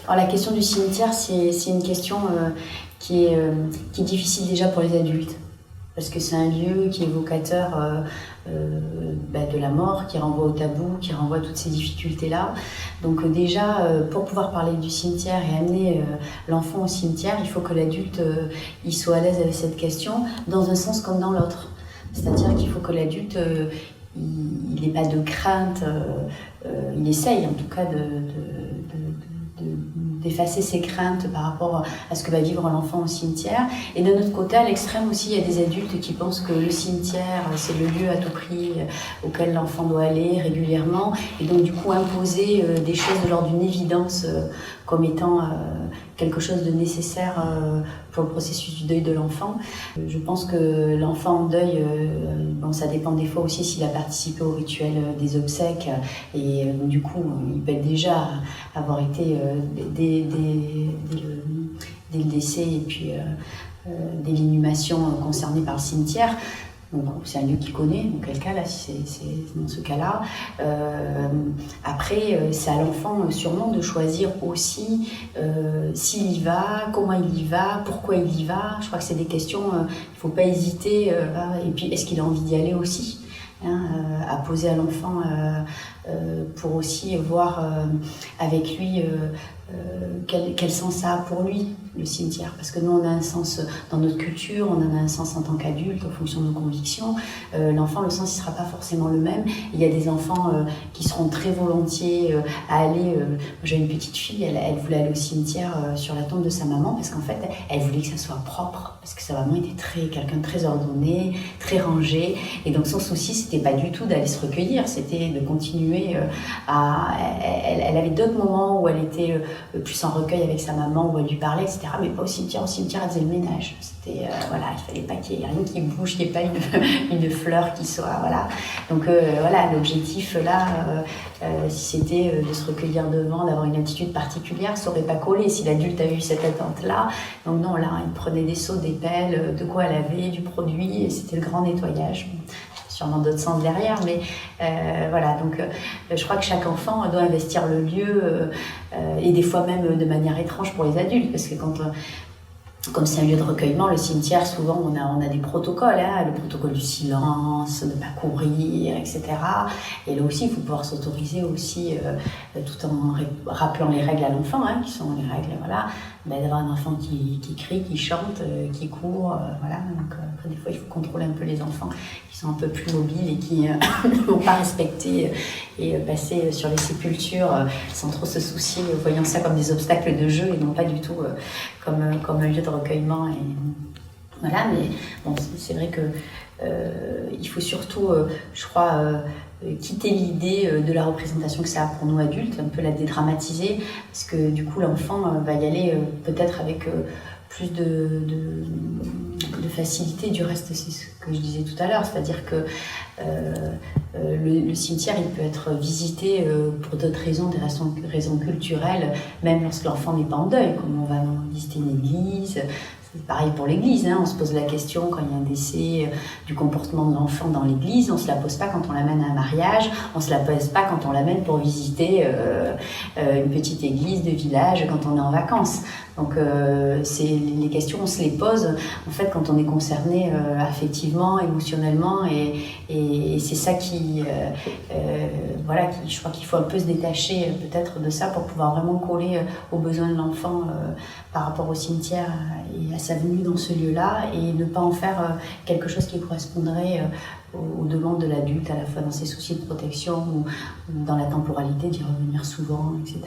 Alors, la question du cimetière, c'est une question qui est difficile déjà pour les adultes. Parce que c'est un lieu qui est évocateur de la mort, qui renvoie au tabou, qui renvoie à toutes ces difficultés-là. Donc déjà, pour pouvoir parler du cimetière et amener l'enfant au cimetière, il faut que l'adulte il soit à l'aise avec cette question, dans un sens comme dans l'autre. C'est-à-dire qu'il faut que l'adulte il n'ait pas de crainte, il essaye en tout cas d'effacer ses craintes par rapport à ce que va vivre l'enfant au cimetière. Et d'un autre côté, à l'extrême aussi, il y a des adultes qui pensent que le cimetière, c'est le lieu à tout prix auquel l'enfant doit aller régulièrement, et donc du coup imposer des choses de l'ordre d'une évidence comme étant quelque chose de nécessaire pour le processus du deuil de l'enfant. Je pense que l'enfant en deuil, ça dépend des fois aussi s'il a participé au rituel des obsèques, et du coup, il peut déjà avoir été dès le décès et puis dès l'inhumation concernée par le cimetière. Donc, c'est un lieu qu'il connaît, dans quel cas, là, si c'est dans ce cas-là. Après, c'est à l'enfant sûrement de choisir aussi s'il y va, comment il y va, pourquoi il y va. Je crois que c'est des questions, il ne faut pas hésiter. Et puis, est-ce qu'il a envie d'y aller aussi, à poser à l'enfant pour aussi voir avec lui quel sens ça a pour lui, le cimetière. Parce que nous, on a un sens dans notre culture, on en a un sens en tant qu'adulte, en fonction de nos convictions. L'enfant, le sens, il ne sera pas forcément le même. Il y a des enfants qui seront très volontiers à aller... j'ai une petite fille, elle voulait aller au cimetière sur la tombe de sa maman, parce qu'en fait, elle voulait que ça soit propre, parce que sa maman était quelqu'un de très ordonné, très rangé. Et donc, son souci, c'était pas du tout d'aller se recueillir, c'était de continuer elle avait d'autres moments où elle était plus en recueil avec sa maman, où elle lui parlait, etc. Mais pas au cimetière. Au cimetière, elle faisait le ménage. C'était, il fallait pas qu'il y ait rien qui bouge, qu'il n'y ait pas une fleur qui soit, voilà. Donc, l'objectif, là, si c'était de se recueillir devant, d'avoir une attitude particulière, ça n'aurait pas collé si l'adulte avait eu cette attente-là. Donc, non, là, il prenait des seaux, des pelles, de quoi elle avait, du produit, et c'était le grand nettoyage. Sûrement d'autres sens derrière, mais donc je crois que chaque enfant doit investir le lieu, et des fois même de manière étrange pour les adultes, parce que comme c'est un lieu de recueillement, le cimetière, souvent on a des protocoles, le protocole du silence, de ne pas courir, etc. Et là aussi, il faut pouvoir s'autoriser aussi, tout en rappelant les règles à l'enfant, qui sont les règles, d'avoir un enfant qui crie, qui chante, qui court, Donc après, des fois, il faut contrôler un peu les enfants qui sont un peu plus mobiles et qui ne vont pas respecter et passer sur les sépultures sans trop se soucier, voyant ça comme des obstacles de jeu et non pas du tout comme un lieu de recueillement. Et voilà, mais bon, c'est vrai que il faut surtout, je crois, quitter l'idée de la représentation que ça a pour nous adultes, un peu la dédramatiser, parce que du coup l'enfant va y aller peut-être avec plus de facilité. Du reste, c'est ce que je disais tout à l'heure, c'est-à-dire que le cimetière, il peut être visité pour d'autres raisons, des raisons culturelles, même lorsque l'enfant n'est pas en deuil, comme on va visiter une église. C'est pareil pour l'église, on se pose la question quand il y a un décès du comportement de l'enfant dans l'église. On ne se la pose pas quand on l'amène à un mariage, on ne se la pose pas quand on l'amène pour visiter une petite église de village quand on est en vacances. Donc les questions, on se les pose en fait quand on est concerné affectivement, émotionnellement, et c'est ça qui je crois qu'il faut un peu se détacher peut-être de ça pour pouvoir vraiment coller aux besoins de l'enfant par rapport au cimetière et à sa venue dans ce lieu-là, et ne pas en faire quelque chose qui correspondrait aux demandes de l'adulte, à la fois dans ses soucis de protection ou dans la temporalité, d'y revenir souvent, etc.